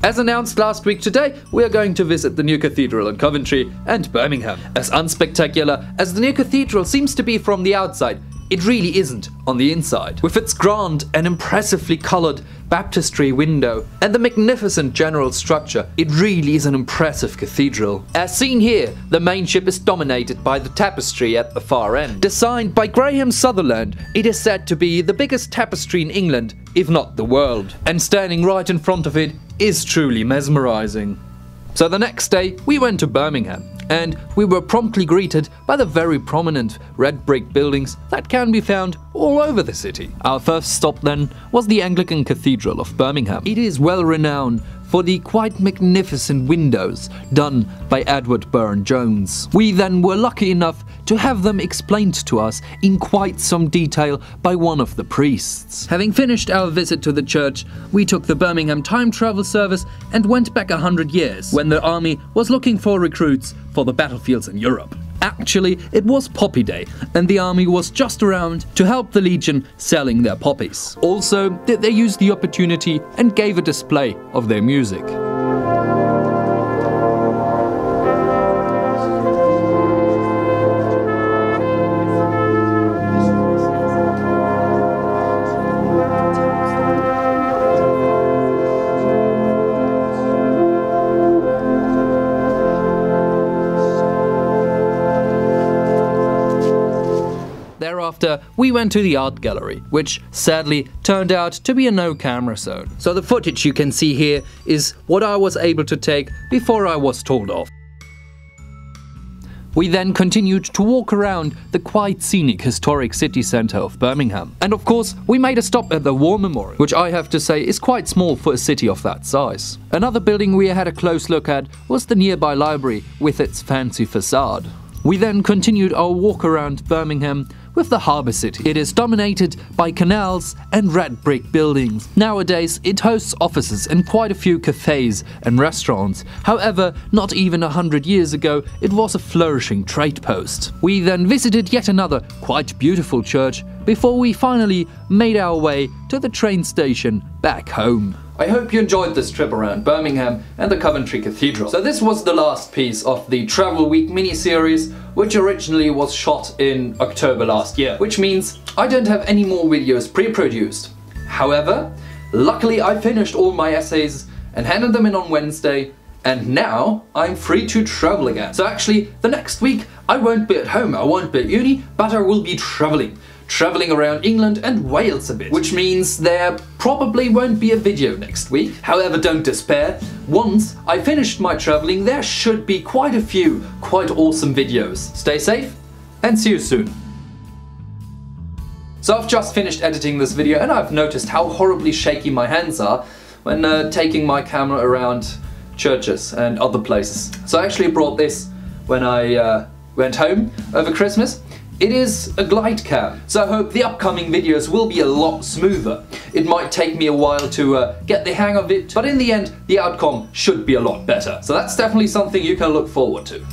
As announced last week, today we are going to visit the new cathedral in Coventry and Birmingham. As unspectacular as the new cathedral seems to be from the outside, it really isn't on the inside. With its grand and impressively coloured baptistry window and the magnificent general structure, it really is an impressive cathedral. As seen here, the main ship is dominated by the tapestry at the far end. Designed by Graham Sutherland, it is said to be the biggest tapestry in England, if not the world. And standing right in front of it is truly mesmerising. So the next day we went to Birmingham, and we were promptly greeted by the very prominent red brick buildings that can be found all over the city. Our first stop then was the Anglican Cathedral of Birmingham. It is well renowned for the quite magnificent windows done by Edward Burne-Jones. We then were lucky enough to have them explained to us in quite some detail by one of the priests. Having finished our visit to the church, we took the Birmingham time travel service and went back 100 years, when the army was looking for recruits for the battlefields in Europe. Actually, it was Poppy Day, and the army was just around to help the Legion selling their poppies. Also, they used the opportunity and gave a display of their music. Thereafter, we went to the art gallery, which sadly turned out to be a no-camera zone. So the footage you can see here is what I was able to take before I was told off. We then continued to walk around the quite scenic historic city centre of Birmingham. And of course, we made a stop at the War Memorial, which I have to say is quite small for a city of that size. Another building we had a close look at was the nearby library with its fancy facade. We then continued our walk around Birmingham with the harbour city. It is dominated by canals and red brick buildings. Nowadays, it hosts offices and quite a few cafes and restaurants. However, not even 100 years ago, it was a flourishing trade post. We then visited yet another quite beautiful church before we finally made our way to the train station back home. I hope you enjoyed this trip around Birmingham and the Coventry Cathedral. So this was the last piece of the Travel Week mini-series, which originally was shot in October last year, which means I don't have any more videos pre-produced. However, luckily I finished all my essays and handed them in on Wednesday, and now I'm free to travel again. So actually, the next week I won't be at home, I won't be at uni, but I will be traveling around England and Wales a bit, which means there probably won't be a video next week. However, don't despair. Once I finished my traveling, there should be quite a few quite awesome videos. Stay safe and see you soon. So I've just finished editing this video and I've noticed how horribly shaky my hands are when taking my camera around churches and other places. So I actually brought this when I went home over Christmas. It is a glide cam, so I hope the upcoming videos will be a lot smoother. It might take me a while to get the hang of it, but in the end, the outcome should be a lot better. So that's definitely something you can look forward to.